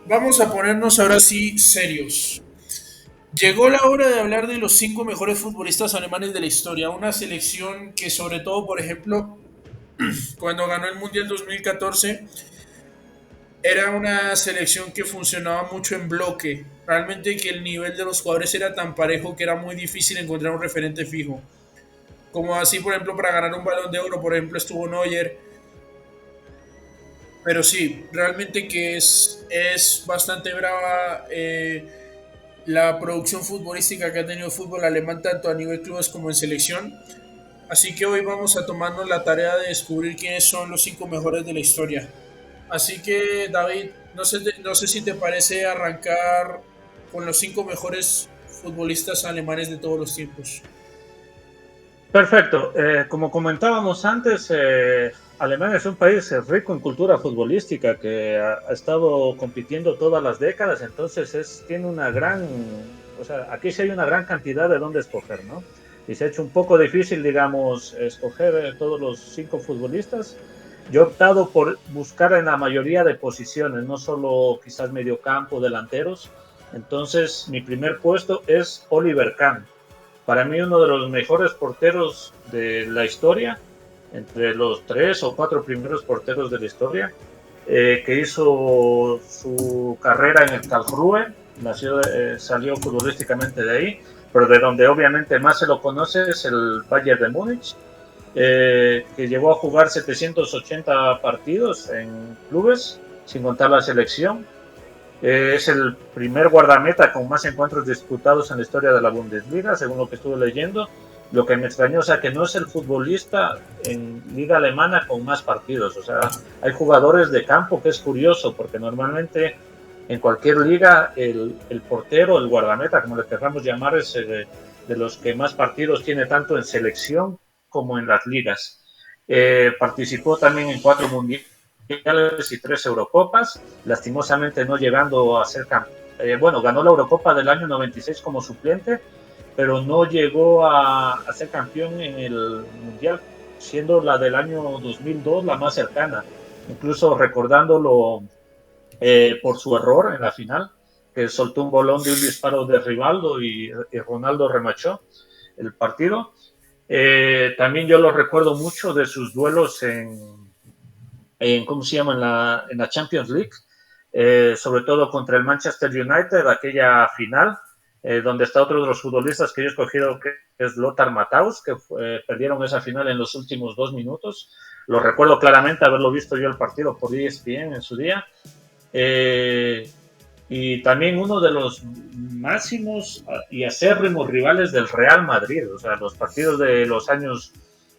Vamos a ponernos ahora sí serios. Llegó la hora de hablar de los cinco mejores futbolistas alemanes de la historia. Una selección que sobre todo, por ejemplo, cuando ganó el Mundial 2014, era una selección que funcionaba mucho en bloque. Realmente que el nivel de los jugadores era tan parejo que era muy difícil encontrar un referente fijo. Como así, por ejemplo, para ganar un balón de oro, por ejemplo, estuvo Neuer. Pero sí, realmente que es bastante brava la producción futbolística que ha tenido el fútbol alemán tanto a nivel clubes como en selección. Así que hoy vamos a tomarnos la tarea de descubrir quiénes son los cinco mejores de la historia. Así que David, no sé si te parece arrancar con los cinco mejores futbolistas alemanes de todos los tiempos. Perfecto. Como comentábamos antes, Alemania es un país rico en cultura futbolística que ha estado compitiendo todas las décadas, entonces tiene una gran, o sea, aquí sí hay una gran cantidad de dónde escoger, ¿no? Y se ha hecho un poco difícil, digamos, escoger todos los cinco futbolistas. Yo he optado por buscar en la mayoría de posiciones, no solo quizás mediocampo, delanteros. Entonces, mi primer puesto es Oliver Kahn, para mí uno de los mejores porteros de la historia, entre los tres o cuatro primeros porteros de la historia, que hizo su carrera en el Karlsruhe, salió futbolísticamente de ahí, pero de donde obviamente más se lo conoce es el Bayern de Múnich, que llegó a jugar 780 partidos en clubes, sin contar la selección. Es el primer guardameta con más encuentros disputados en la historia de la Bundesliga, según lo que estuve leyendo. Lo que me extrañó, o sea, que no es el futbolista en liga alemana con más partidos. O sea, hay jugadores de campo, que es curioso, porque normalmente en cualquier liga el portero, el guardameta, como le queramos llamar, es de los que más partidos tiene tanto en selección como en las ligas. Participó también en 4 mundiales y 3 Eurocopas, lastimosamente no llegando a ser campeón. Bueno, ganó la Eurocopa del año 96 como suplente, pero no llegó a ser campeón en el Mundial, siendo la del año 2002 la más cercana, incluso recordándolo por su error en la final, que soltó un bolón de un disparo de Rivaldo y Ronaldo remachó el partido. También yo lo recuerdo mucho de sus duelos ¿cómo se llama? En la Champions League, sobre todo contra el Manchester United, aquella final, donde está otro de los futbolistas que yo he escogido, que es Lothar Matthaus, que perdieron esa final en los últimos 2 minutos. Lo recuerdo claramente haberlo visto yo el partido por ESPN en su día. Eh, y también uno de los máximos y acérrimos rivales del Real Madrid. O sea, los partidos de los años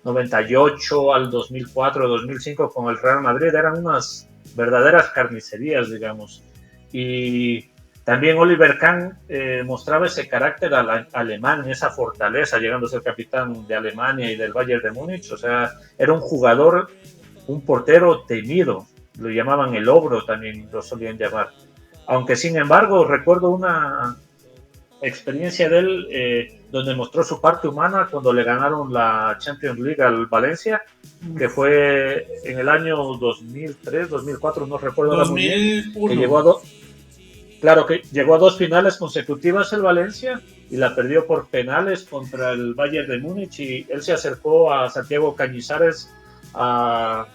98 al 2004, 2005 con el Real Madrid eran unas verdaderas carnicerías, digamos. Y también Oliver Kahn mostraba ese carácter alemán, esa fortaleza, llegando a ser capitán de Alemania y del Bayern de Múnich. O sea, era un jugador, un portero temido. Lo llamaban el ogro, también lo solían llamar. Aunque sin embargo recuerdo una experiencia de él donde mostró su parte humana cuando le ganaron la Champions League al Valencia, que fue en el año 2003, 2004, no recuerdo ahora muy bien, que 2001. claro, que llegó a 2 finales consecutivas el Valencia y la perdió por penales contra el Bayern de Múnich, y él se acercó a Santiago Cañizares a,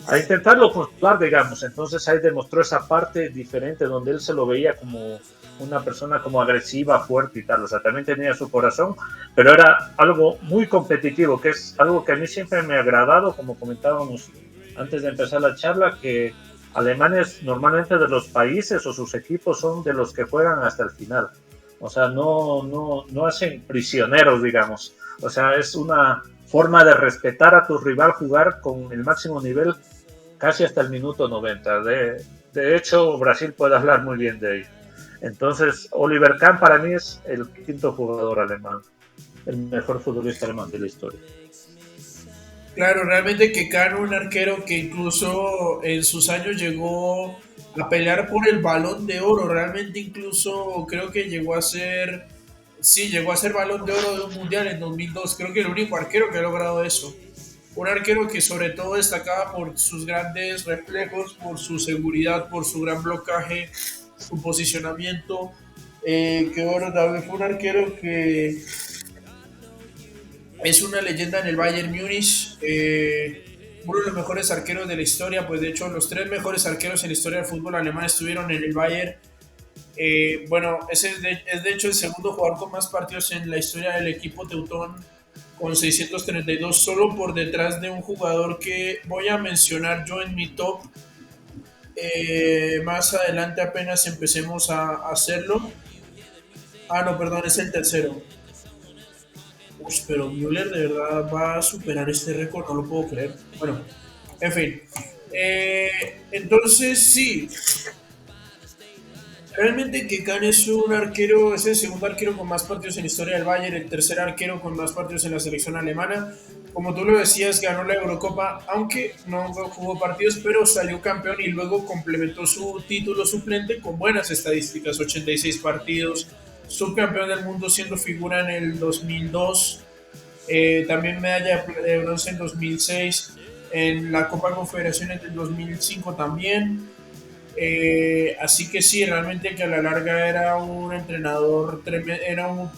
a intentarlo controlar, digamos. Entonces ahí demostró esa parte diferente donde él se lo veía como una persona como agresiva, fuerte y tal. O sea, también tenía su corazón, pero era algo muy competitivo, que es algo que a mí siempre me ha agradado, como comentábamos antes de empezar la charla, que alemanes normalmente de los países o sus equipos son de los que juegan hasta el final. O sea, no hacen prisioneros, digamos. O sea, es una forma de respetar a tu rival, jugar con el máximo nivel casi hasta el minuto 90. De hecho, Brasil puede hablar muy bien de ello. Entonces, Oliver Kahn para mí es el quinto jugador alemán, el mejor futbolista alemán de la historia. Claro, realmente que Cano, un arquero que incluso en sus años llegó a pelear por el Balón de Oro, realmente incluso creo que llegó a ser, sí, llegó a ser Balón de Oro de un mundial en 2002, creo que el único arquero que ha logrado eso. Un arquero que sobre todo destacaba por sus grandes reflejos, por su seguridad, por su gran blocaje su posicionamiento. Que bueno, también fue un arquero que es una leyenda en el Bayern Múnich. Uno de los mejores arqueros de la historia, pues de hecho los tres mejores arqueros en la historia del fútbol alemán estuvieron en el Bayern. Bueno, es de hecho el segundo jugador con más partidos en la historia del equipo teutón, con 632, solo por detrás de un jugador que voy a mencionar yo en mi top. Más adelante apenas empecemos a hacerlo. Ah, no, perdón, es el tercero. Uy, pero Müller de verdad va a superar este récord, no lo puedo creer. Bueno, en fin. Entonces, sí, realmente que Kahn es un arquero, es el segundo arquero con más partidos en la historia del Bayern, el tercer arquero con más partidos en la selección alemana. Como tú lo decías, ganó la Eurocopa, aunque no jugó partidos, pero salió campeón y luego complementó su título suplente con buenas estadísticas, 86 partidos, subcampeón del mundo siendo figura en el 2002, también medalla de bronce en 2006, en la Copa Confederaciones del 2005 también. Así que sí, realmente que a la larga era un entrenador tremendo, era un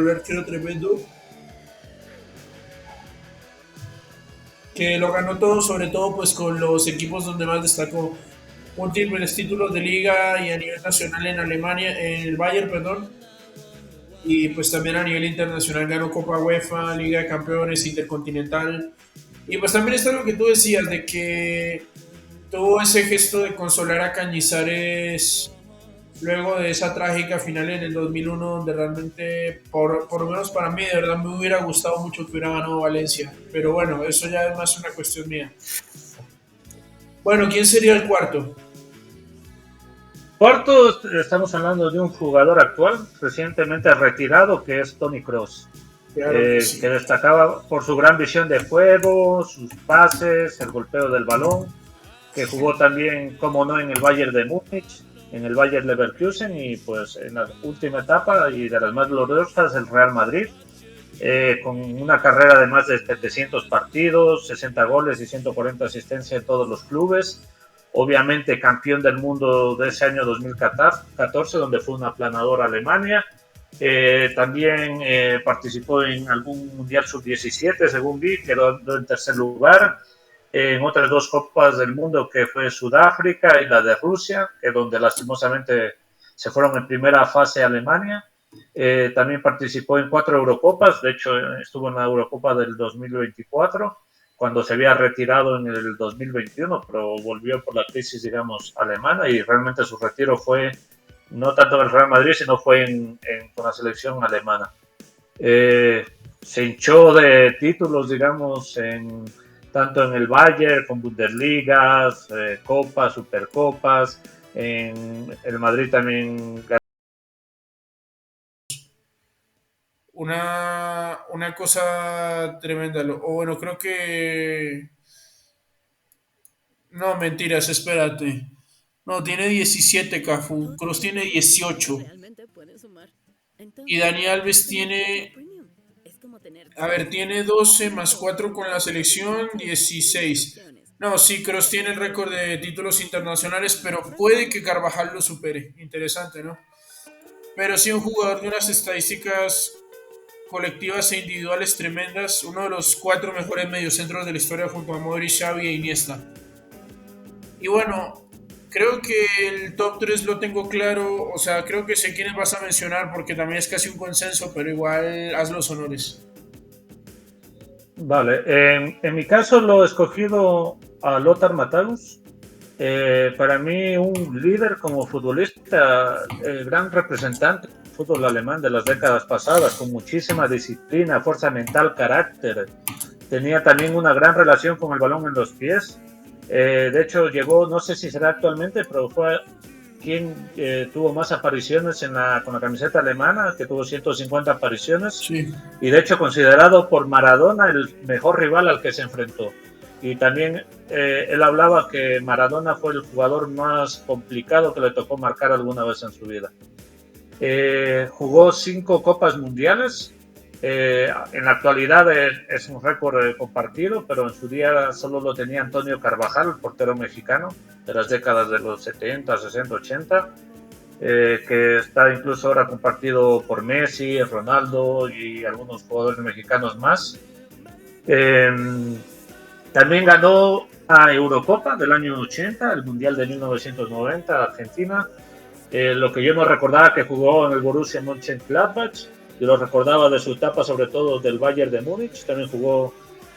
arquero tremendo, que lo ganó todo, sobre todo pues con los equipos donde más destacó. Múltiples títulos de liga y a nivel nacional en Alemania, en el Bayern, perdón, y pues también a nivel internacional ganó Copa UEFA, Liga de Campeones, Intercontinental. Y pues también está lo que tú decías, de que tuvo ese gesto de consolar a Cañizares luego de esa trágica final en el 2001, donde realmente, por lo menos para mí, de verdad me hubiera gustado mucho que hubiera ganado Valencia. Pero bueno, eso ya es más una cuestión mía. Bueno, ¿quién sería el cuarto? Cuarto, estamos hablando de un jugador actual, recientemente retirado, que es Toni Kroos, Claro que sí. que destacaba por su gran visión de juego, sus pases, el golpeo del balón, que jugó también, como no, en el Bayern de Múnich, en el Bayern Leverkusen y pues en la última etapa y de las más gloriosas, el Real Madrid, con una carrera de más de 700 partidos, 60 goles y 140 asistencias en todos los clubes. Obviamente campeón del mundo de ese año 2014, donde fue una aplanadora Alemania. También participó en algún Mundial Sub-17, según vi, quedó en tercer lugar. En otras dos Copas del Mundo, que fue Sudáfrica y la de Rusia, que donde lastimosamente se fueron en primera fase a Alemania. También participó en 4 Eurocopas, de hecho estuvo en la Eurocopa del 2024, cuando se había retirado en el 2021, pero volvió por la crisis, digamos, alemana, y realmente su retiro fue no tanto en el Real Madrid, sino fue con la selección alemana. Se hinchó de títulos, digamos, tanto en el Bayern, con Bundesligas, Copas, Supercopas, en el Madrid también. Una cosa tremenda. O bueno, creo que... No, mentiras, espérate. No, tiene 17 Cafu. Kroos tiene 18. Y Dani Alves tiene... A ver, tiene 12 más 4 con la selección, 16. No, sí, Kroos tiene el récord de títulos internacionales, pero puede que Carvajal lo supere. Interesante, ¿no? Pero sí, un jugador de unas estadísticas colectivas e individuales tremendas, uno de los cuatro mejores mediocentros de la historia junto a Modric, Xavi e Iniesta. Y bueno, creo que el top 3 lo tengo claro, o sea, creo que sé quiénes vas a mencionar porque también es casi un consenso, pero igual haz los honores. Vale, en mi caso lo he escogido a Lothar Matthäus. Para mí un líder como futbolista, gran representante del fútbol alemán de las décadas pasadas, con muchísima disciplina, fuerza mental, carácter. Tenía también una gran relación con el balón en los pies. De hecho, llegó, no sé si será actualmente, pero fue quien tuvo más apariciones con la camiseta alemana, que tuvo 150 apariciones, Sí. y de hecho considerado por Maradona el mejor rival al que se enfrentó. Y también él hablaba que Maradona fue el jugador más complicado que le tocó marcar alguna vez en su vida. Jugó 5 Copas Mundiales. En la actualidad es un récord compartido, pero en su día solo lo tenía Antonio Carvajal, el portero mexicano de las décadas de los 70, 60, 80. que está incluso ahora compartido por Messi, Ronaldo y algunos jugadores mexicanos más. Eh, También ganó a Eurocopa del año 80, el Mundial de 1990, Argentina. Lo que yo no recordaba que jugó en el Borussia Mönchengladbach, yo lo recordaba de su etapa sobre todo del Bayern de Múnich, también jugó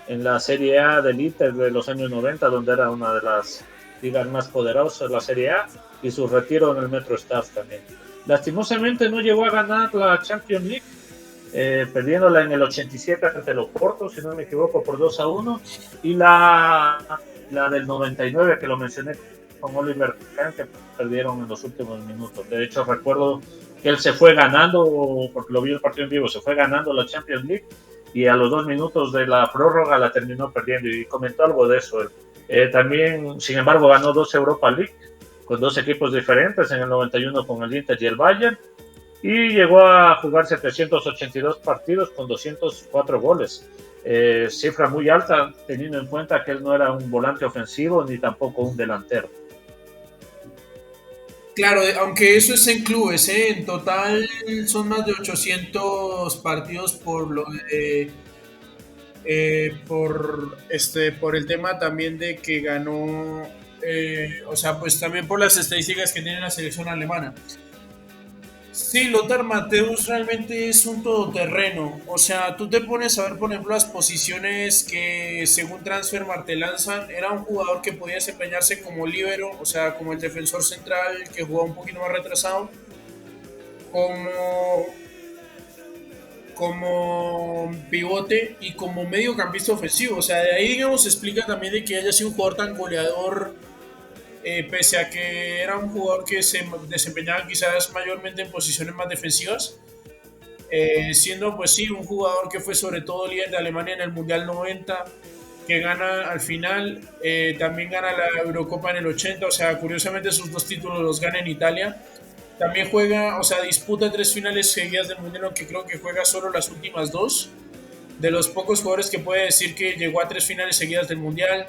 en la Serie A del Inter de los años 90, donde era una de las ligas más poderosas, la Serie A, y su retiro en el Metro Stars también. Lastimosamente no llegó a ganar la Champions League, perdiéndola en el 87 ante los Portos, si no me equivoco, por 2-1, y la del 99 que lo mencioné con Oliver Kahn, que perdieron en los últimos minutos. De hecho, recuerdo que él se fue ganando, porque lo vi el partido en vivo, se fue ganando la Champions League y a los 2 minutos de la prórroga la terminó perdiendo y comentó algo de eso. También, sin embargo, ganó 2 Europa League con 2 equipos diferentes, en el 91 con el Inter y el Bayern, y llegó a jugar 782 partidos con 204 goles. Cifra muy alta teniendo en cuenta que él no era un volante ofensivo ni tampoco un delantero. Claro, aunque eso es en clubes, ¿eh? En total son más de 800 partidos por lo de, por el tema también de que ganó, o sea, pues también por las estadísticas que tiene la selección alemana. Sí, Lothar Matthäus realmente es un todoterreno. O sea, tú te pones a ver, por ejemplo, las posiciones que según Transfermarkt te lanzan. Era un jugador que podía desempeñarse como líbero, o sea, como el defensor central que jugaba un poquito más retrasado, como, como pivote y como mediocampista ofensivo. O sea, de ahí, digamos, se explica también de que haya sido un jugador tan goleador, pese a que era un jugador que se desempeñaba quizás mayormente en posiciones más defensivas. Siendo pues sí un jugador que fue sobre todo líder de Alemania en el Mundial 90, que gana al final, también gana la Eurocopa en el 80, o sea, curiosamente sus dos títulos los gana en Italia. También juega, o sea, disputa 3 finales seguidas del Mundial, aunque creo que juega solo las últimas dos. De los pocos jugadores que puede decir que llegó a 3 finales seguidas del Mundial.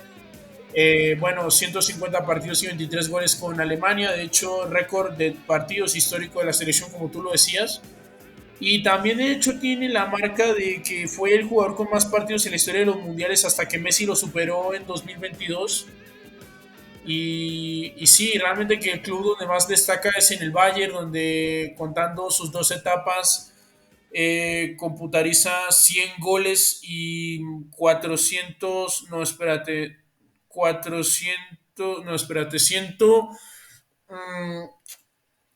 Bueno, 150 partidos y 23 goles con Alemania, de hecho, récord de partidos histórico de la selección, como tú lo decías. Y también de hecho tiene la marca de que fue el jugador con más partidos en la historia de los mundiales hasta que Messi lo superó en 2022. Y sí, realmente que el club donde más destaca es en el Bayern, donde contando sus 2 etapas computariza 100 goles y 400, no espérate, 400, no espérate, 100,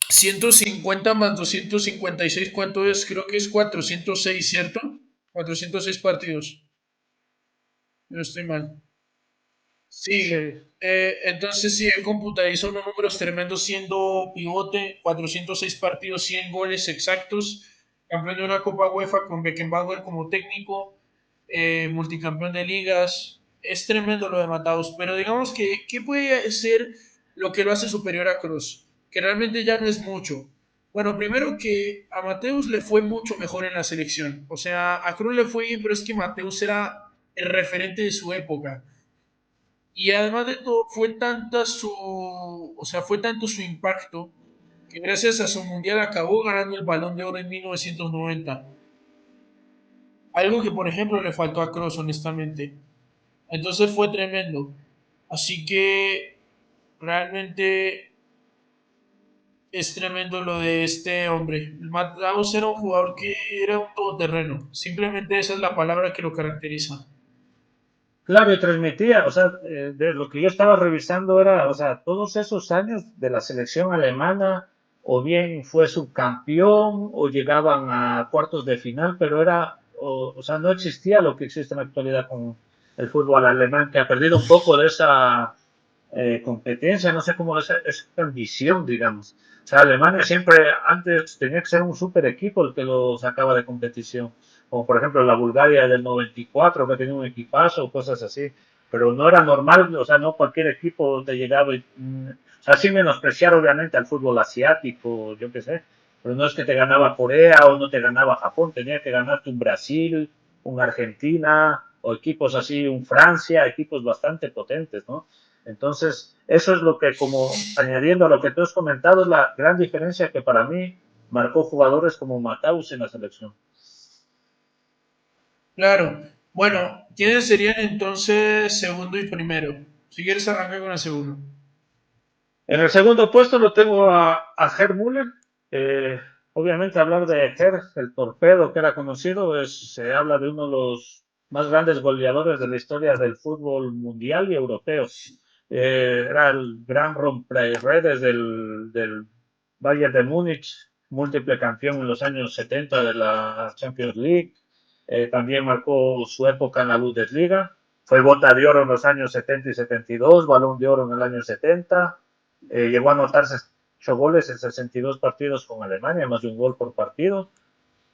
150 más 256, ¿cuánto es? Creo que es 406, ¿cierto? 406 partidos. No estoy mal. Sí, Sí, entonces sí, él computalizó unos números tremendos siendo pivote, 406 partidos, 100 goles exactos, campeón de una Copa UEFA con Beckenbauer como técnico, multicampeón de ligas. Es tremendo lo de Mataus, pero digamos que, ¿qué puede ser lo que lo hace superior a Cruz? Que realmente ya no es mucho. Bueno, primero que a Mateus le fue mucho mejor en la selección. O sea, a Cruz le fue bien, pero es que Mateus era el referente de su época. Y además de todo, fue tanto su impacto que gracias a su mundial acabó ganando el Balón de Oro en 1990. Algo que, por ejemplo, le faltó a Kroos, honestamente. Entonces fue tremendo. Así que realmente es tremendo lo de este hombre. Matt Dawes era un jugador que era un todoterreno. Simplemente esa es la palabra que lo caracteriza. claro, y transmitía, o sea, de lo que yo estaba revisando era, o sea, todos esos años de la selección alemana, o bien fue subcampeón, o llegaban a cuartos de final, pero era, o sea, no existía lo que existe en la actualidad con el fútbol alemán, que ha perdido un poco de esa competencia, no sé cómo, esa ambición, digamos. O sea, Alemania siempre antes tenía que ser un super equipo el que lo sacaba de competición, como por ejemplo la Bulgaria del 94, que tenía un equipazo o cosas así, pero no era normal, o sea, no cualquier equipo te llegaba y, o sea, sin menospreciar obviamente al fútbol asiático, yo qué sé, pero no es que te ganaba Corea o no te ganaba Japón, tenía que ganarte un Brasil, un Argentina o equipos así, un Francia, equipos bastante potentes, ¿no? Entonces, eso es lo que, como añadiendo a lo que tú has comentado, es la gran diferencia que para mí marcó jugadores como Mataus en la selección. Claro. Bueno, ¿quiénes serían entonces segundo y primero? Si quieres arrancar con el segundo. En el segundo puesto lo tengo a Gerd Müller. Eh, Obviamente hablar de Gerd, el torpedo que era conocido, se habla de uno de los más grandes goleadores de la historia del fútbol mundial y europeo. Era el gran romperedes del Bayern de Múnich, múltiple campeón en los años 70 de la Champions League. También marcó su época en la Bundesliga. Fue bota de oro en los años 70 y 72, balón de oro en el año 70. Llegó a anotarse 8 goles en 62 partidos con Alemania, más de un gol por partido.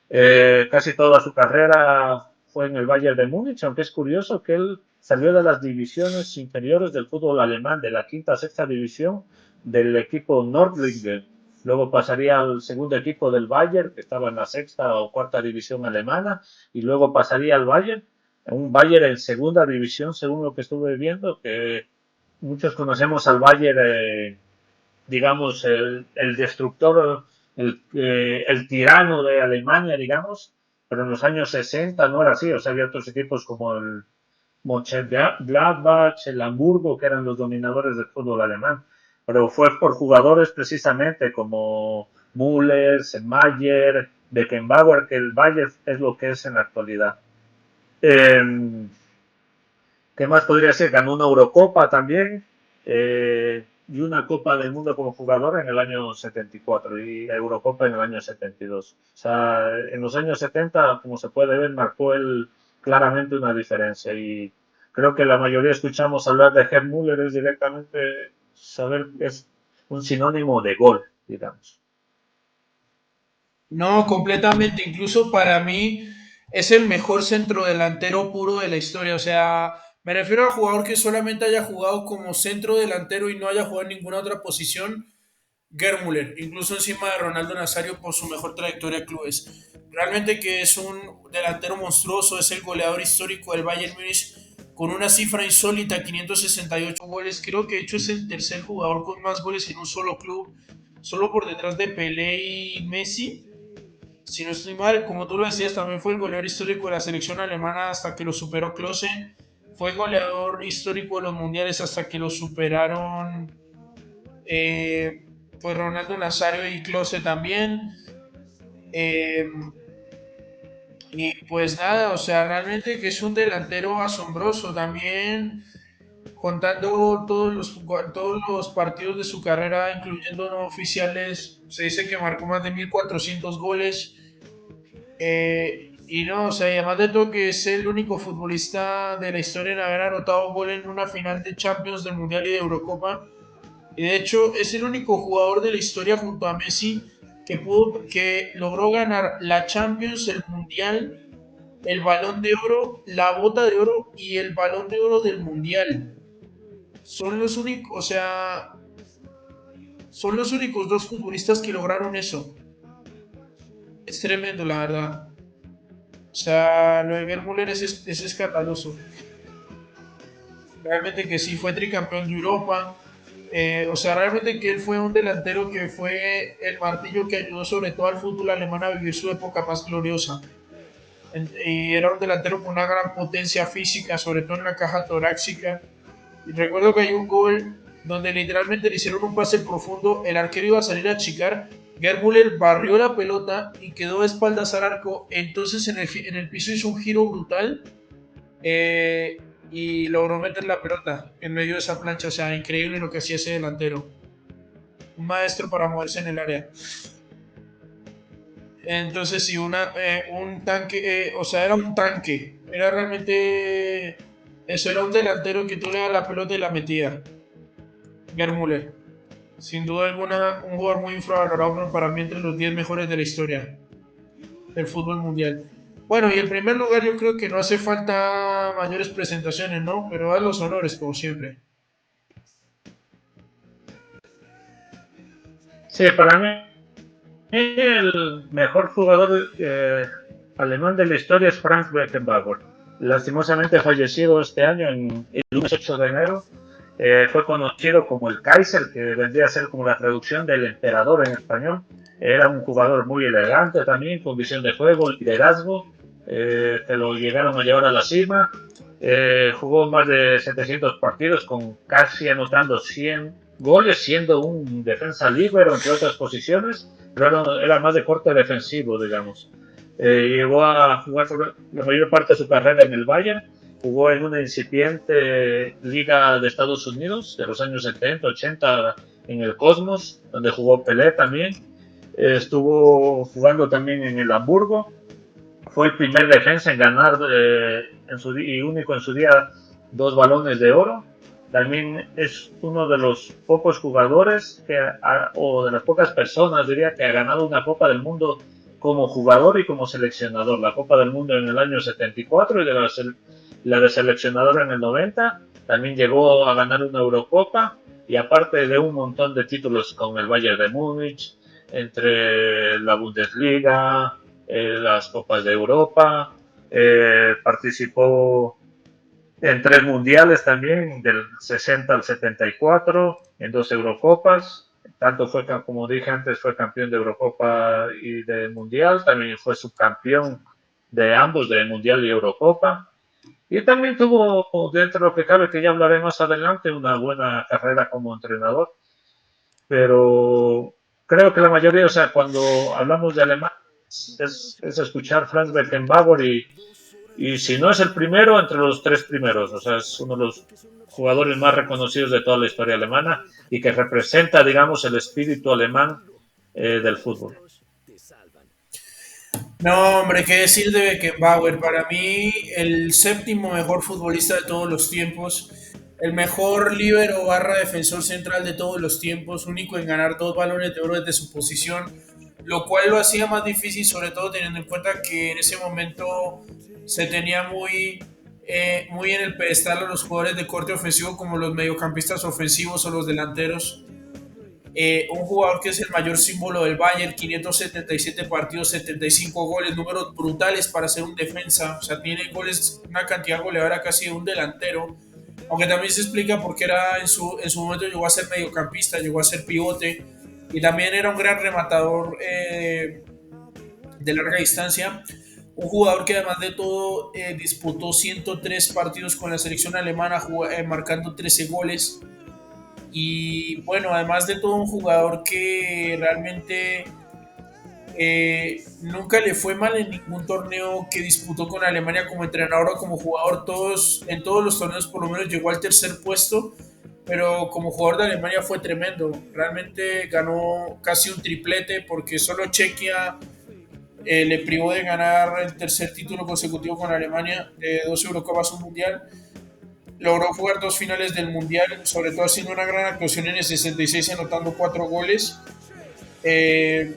Casi toda su carrera fue en el Bayern de Múnich, aunque es curioso que él salió de las divisiones inferiores del fútbol alemán, de la quinta a sexta división del equipo Nordliga. Luego pasaría al segundo equipo del Bayern, que estaba en la sexta o cuarta división alemana, y luego pasaría al Bayern, un Bayern en segunda división, según lo que estuve viendo, que muchos conocemos al Bayern, digamos, el destructor, el tirano de Alemania, digamos, pero en los años 60 no era así, o sea, había otros equipos como el Mönchengladbach, el Hamburgo, que eran los dominadores del fútbol alemán, pero fue por jugadores precisamente como Müller, Mayer, Beckenbauer, que el Bayern es lo que es en la actualidad. Eh, ¿Qué más podría ser? Ganó una Eurocopa también, y una Copa del Mundo como jugador en el año 74 y la Eurocopa en el año 72. O sea, en los años 70, como se puede ver, marcó él claramente una diferencia y creo que la mayoría escuchamos hablar de Gerd Müller es directamente saber que es un sinónimo de gol, digamos. No, completamente. Incluso para mí es el mejor centrodelantero puro de la historia. O sea, me refiero al jugador que solamente haya jugado como centro delantero y no haya jugado en ninguna otra posición. Gerd Müller, incluso encima de Ronaldo Nazario por su mejor trayectoria de clubes. Realmente que es un delantero monstruoso, es el goleador histórico del Bayern Múnich con una cifra insólita, 568 goles. Creo que de hecho es el tercer jugador con más goles en un solo club, solo por detrás de Pelé y Messi. Si no estoy mal, como tú lo decías, también fue el goleador histórico de la selección alemana hasta que lo superó Klose. Fue goleador histórico de los mundiales hasta que lo superaron eh, pues Ronaldo Nazario y Klose también. Eh, y pues nada, o sea, realmente que es un delantero asombroso también, contando todos los partidos de su carrera, incluyendo no oficiales, se dice que marcó más de 1400 goles. Y no, o sea, y además de todo que es el único futbolista de la historia en haber anotado gol en una final de Champions, del Mundial y de Eurocopa. Y de hecho es el único jugador de la historia junto a Messi que logró ganar la Champions, el Mundial, el Balón de Oro, la Bota de Oro y el Balón de Oro del Mundial. Son los únicos, o sea, son los únicos dos futbolistas que lograron eso. Es tremendo, la verdad. O sea, lo de Gerd Müller es escandaloso. Realmente que sí, fue tricampeón de Europa. O sea, realmente que él fue un delantero que fue el martillo que ayudó sobre todo al fútbol alemán a vivir su época más gloriosa. Y era un delantero con una gran potencia física, sobre todo en la caja torácica. Y recuerdo que hay un gol donde literalmente le hicieron un pase profundo, el arquero iba a salir a achicar, Gerd Müller barrió la pelota y quedó de espaldas al arco, entonces en el piso hizo un giro brutal eh, y logró meter la pelota en medio de esa plancha. O sea, increíble lo que hacía ese delantero. Un maestro para moverse en el área. Entonces, sí, un tanque, o sea, era un tanque. Era realmente. Eso era un delantero que tú le das la pelota y la metía. Gerd Müller. Sin duda alguna, un jugador muy infravalorado para mí entre los 10 mejores de la historia del fútbol mundial. Bueno, y en primer lugar yo creo que no hace falta mayores presentaciones, ¿no? Pero a los honores, como siempre. Sí, para mí el mejor jugador alemán de la historia es Franz Beckenbauer. Lastimosamente falleció este año, el lunes 8 de enero. Fue conocido como el Kaiser, que vendría a ser como la traducción del emperador en español. Era un jugador muy elegante también, con visión de juego, liderazgo. Que lo llegaron a llevar a la cima. Jugó más de 700 partidos, con casi anotando 100 goles, siendo un defensa líbero, entre otras posiciones, pero era más de corte defensivo, digamos. Llegó a jugar la mayor parte de su carrera en el Bayern. Jugó en una incipiente liga de Estados Unidos de los años 70, 80 en el Cosmos, donde jugó Pelé también. Estuvo jugando también en el Hamburgo. Fue el primer defensa en ganar y único en su día 2 balones de oro. También es uno de los pocos jugadores o de las pocas personas, diría, que ha ganado una Copa del Mundo como jugador y como seleccionador. La Copa del Mundo en el año 74 y la de seleccionador en el 90. También llegó a ganar una Eurocopa y aparte de un montón de títulos con el Bayern de Múnich, entre la Bundesliga, las Copas de Europa, participó en 3 mundiales también, del 60 al 74, en 2 Eurocopas. Tanto fue, como dije antes, fue campeón de Eurocopa y de Mundial. También fue subcampeón de ambos, de Mundial y Eurocopa. Y también tuvo, dentro de lo que cabe, que ya hablaré más adelante, una buena carrera como entrenador. Pero creo que la mayoría, o sea, cuando hablamos de alemán, es escuchar Franz Beckenbauer y si no es el primero, entre los 3 primeros. O sea, es uno de los jugadores más reconocidos de toda la historia alemana y que representa, digamos, el espíritu alemán del fútbol. No, hombre, qué decir de Beckenbauer. Para mí, el séptimo mejor futbolista de todos los tiempos, el mejor líbero barra defensor central de todos los tiempos, único en ganar 2 balones de oro desde su posición, lo cual lo hacía más difícil, sobre todo teniendo en cuenta que en ese momento se tenía muy en el pedestal a los jugadores de corte ofensivo como los mediocampistas ofensivos o los delanteros. Un jugador que es el mayor símbolo del Bayern, 577 partidos, 75 goles, números brutales para ser un defensa, o sea, tiene goles, una cantidad goleadora casi de un delantero, aunque también se explica porque era en su momento llegó a ser mediocampista, llegó a ser pivote, y también era un gran rematador de larga distancia, un jugador que además de todo disputó 103 partidos con la selección alemana, marcando 13 goles, y bueno, además de todo un jugador que realmente nunca le fue mal en ningún torneo que disputó con Alemania como entrenador o como jugador. En todos los torneos por lo menos llegó al tercer puesto, pero como jugador de Alemania fue tremendo. Realmente ganó casi un triplete porque solo Chequia le privó de ganar el tercer título consecutivo con Alemania, de 2 Eurocopas, un Mundial. Logró jugar 2 finales del Mundial, sobre todo haciendo una gran actuación en el 66, anotando 4 goles. Eh,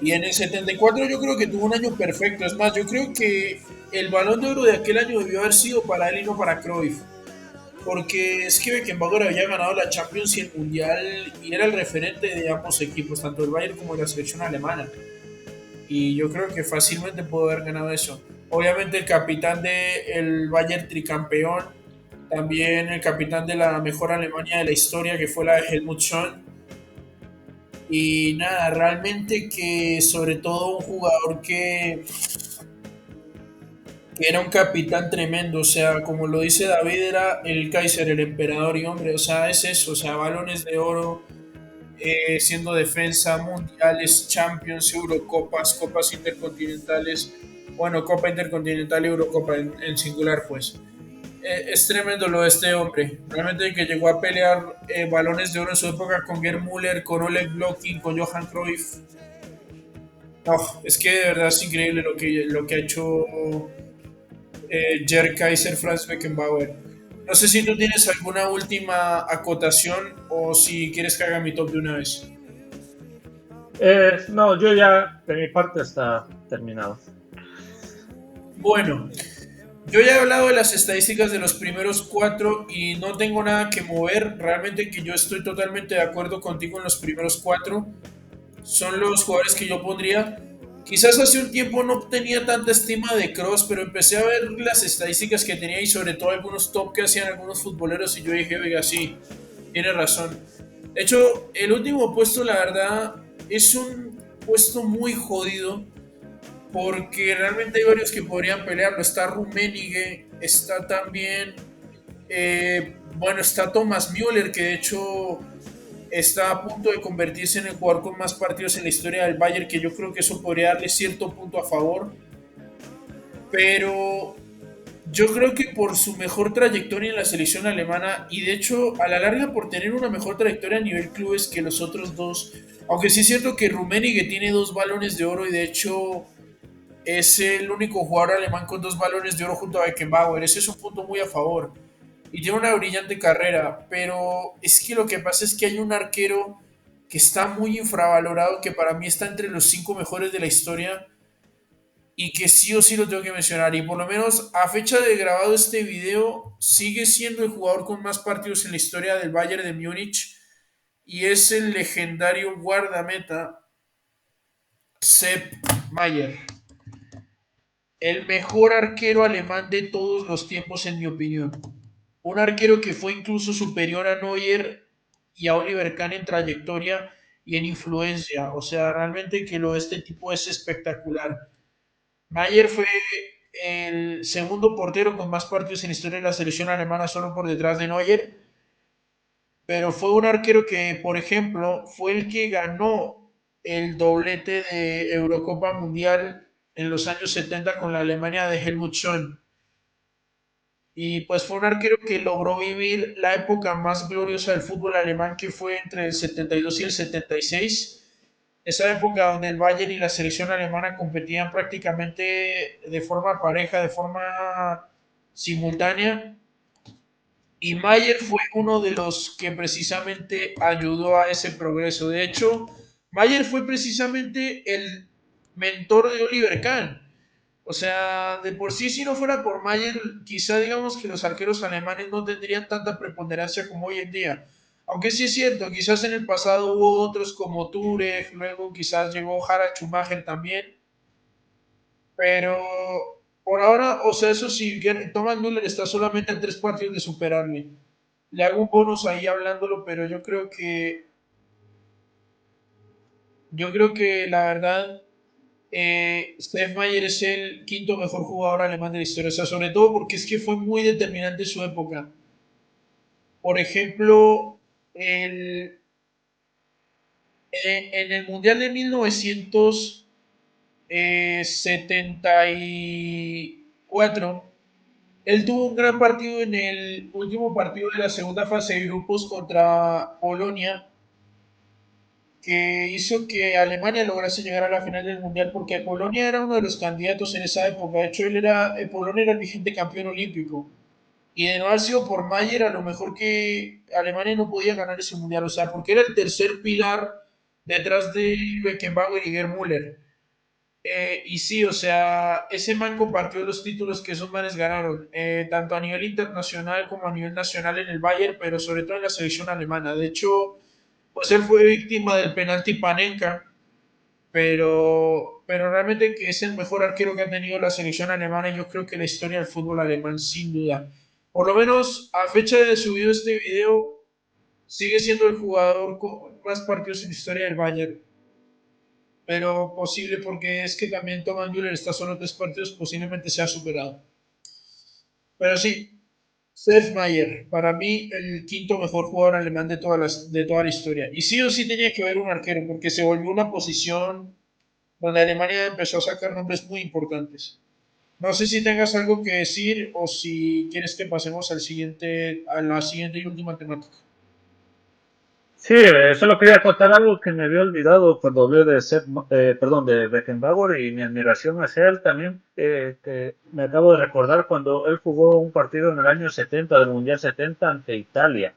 y en el 74 yo creo que tuvo un año perfecto. Es más, yo creo que el Balón de Oro de aquel año debió haber sido para él y no para Cruyff. Porque es que Beckenbauer había ganado la Champions y el Mundial y era el referente de ambos equipos, tanto el Bayern como la selección alemana. Y yo creo que fácilmente pudo haber ganado eso. Obviamente el capitán del Bayern tricampeón, también el capitán de la mejor Alemania de la historia, que fue la de Helmut Schön. Y nada, realmente que sobre todo un jugador que era un capitán tremendo, o sea, como lo dice David, era el Kaiser, el emperador, y hombre, o sea, es eso, o sea, balones de oro, siendo defensa, mundiales, Champions, Eurocopas, Copas Intercontinentales, bueno, Copa Intercontinental y Eurocopa en singular, pues. Es tremendo lo de este hombre. Realmente que llegó a pelear balones de oro en su época con Gerd Müller, con Oleg Blocking, con Johan Cruyff. No, es que de verdad es increíble lo que ha hecho Gerd Kaiser, Franz Beckenbauer. No sé si tú tienes alguna última acotación o si quieres que haga mi top de una vez. No, yo ya de mi parte está terminado. Bueno, yo ya he hablado de las estadísticas de los primeros 4 y no tengo nada que mover. Realmente que yo estoy totalmente de acuerdo contigo en los primeros 4. Son los jugadores que yo pondría. Quizás hace un tiempo no tenía tanta estima de Cross, pero empecé a ver las estadísticas que tenía y sobre todo algunos top que hacían algunos futboleros y yo dije, oiga, sí, tiene razón. De hecho, el último puesto, la verdad, es un puesto muy jodido porque realmente hay varios que podrían pelearlo. Está Rummenigge, está también, bueno, está Thomas Müller, que de hecho está a punto de convertirse en el jugador con más partidos en la historia del Bayern, que yo creo que eso podría darle cierto punto a favor, pero yo creo que por su mejor trayectoria en la selección alemana y de hecho a la larga por tener una mejor trayectoria a nivel clubes que los otros dos, aunque sí es cierto que Rummenigge tiene dos balones de oro y de hecho es el único jugador alemán con dos balones de oro junto a Beckenbauer, ese es un punto muy a favor y tiene una brillante carrera, pero es que lo que pasa es que hay un arquero que está muy infravalorado, que para mí está entre los cinco mejores de la historia y que sí o sí lo tengo que mencionar. Y por lo menos a fecha de grabado este video, sigue siendo el jugador con más partidos en la historia del Bayern de Múnich y es el legendario guardameta Sepp Maier, el mejor arquero alemán de todos los tiempos, en mi opinión. Un arquero que fue incluso superior a Neuer y a Oliver Kahn en trayectoria y en influencia. O sea, realmente que lo de este tipo es espectacular. Mayer fue el segundo portero con más partidos en la historia de la selección alemana, solo por detrás de Neuer, pero fue un arquero que, por ejemplo, fue el que ganó el doblete de Eurocopa Mundial en los años 70 con la Alemania de Helmut Schön. Y pues fue un arquero que logró vivir la época más gloriosa del fútbol alemán, que fue entre el 72 y el 76. Esa época donde el Bayern y la selección alemana competían prácticamente de forma pareja, de forma simultánea. Y Mayer fue uno de los que precisamente ayudó a ese progreso. De hecho, Mayer fue precisamente el mentor de Oliver Kahn. O sea, de por sí, si no fuera por Mayer, quizá digamos que los arqueros alemanes no tendrían tanta preponderancia como hoy en día. Aunque sí es cierto, quizás en el pasado hubo otros como Turek, luego quizás llegó Harald Schumacher también, pero por ahora, o sea, eso sí, Thomas Müller está solamente a tres partidos de superarme. Le hago un bonus ahí hablándolo, pero yo creo que la verdad Steph Mayer es el quinto mejor jugador alemán de la historia, o sea, sobre todo porque es que fue muy determinante en su época. Por ejemplo, el, en el Mundial de 1974, él tuvo un gran partido en el último partido de la segunda fase de grupos contra Polonia, que hizo que Alemania lograse llegar a la final del Mundial, porque Polonia era uno de los candidatos en esa época. De hecho, Polonia era el vigente campeón olímpico. Y de no haber sido por Mayer, a lo mejor que Alemania no podía ganar ese Mundial. O sea, porque era el tercer pilar detrás de Beckenbauer y Gerd Müller. Y sí, o sea, ese man compartió los títulos que esos manes ganaron, tanto a nivel internacional como a nivel nacional en el Bayern, pero sobre todo en la selección alemana. De hecho, pues él fue víctima del penalti Panenka, pero realmente que es el mejor arquero que ha tenido la selección alemana, y yo creo que la historia del fútbol alemán, sin duda. Por lo menos a fecha de subido este video, sigue siendo el jugador con más partidos en la historia del Bayern. Pero posible porque es que también Thomas Müller está solo tres partidos, posiblemente sea superado. Pero sí, Steph Mayer, para mí el quinto mejor jugador alemán de toda la historia. Y sí o sí tenía que haber un arquero, porque se volvió una posición donde Alemania empezó a sacar nombres muy importantes. No sé si tengas algo que decir o si quieres que pasemos a la siguiente y última temática. Sí, solo quería contar algo que me había olvidado cuando hablé de perdón, de Beckenbauer y mi admiración hacia él también, que me acabo de recordar cuando él jugó un partido en el año 70 del Mundial 70 ante Italia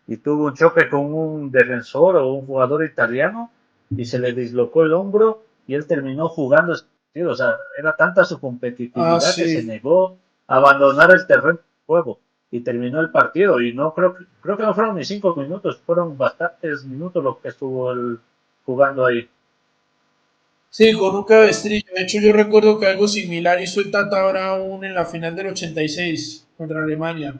y tuvo un choque con un defensor o un jugador italiano y se le dislocó el hombro y él terminó jugando ese partido. O sea, era tanta su Ah, competitividad que se sí. negó a abandonar el terreno de juego y terminó el partido y no creo que no fueron ni 5 minutos, fueron bastantes minutos lo que estuvo él jugando ahí. Sí, con un cabestrillo. De hecho, yo recuerdo que algo similar hizo el Tata Brown en la final del 86 contra Alemania.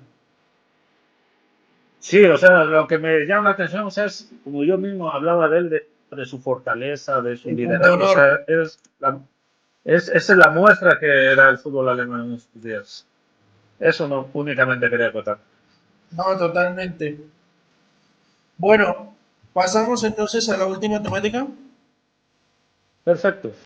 Sí, o sea, lo que me llama la atención, o sea, es como yo mismo hablaba de él, de su fortaleza, de su El punto de liderazgo, o honor. sea, esa es la muestra que era el fútbol alemán en estos días. Eso no únicamente quería acotar. No, totalmente. Bueno, pasamos entonces a la última temática. Perfecto.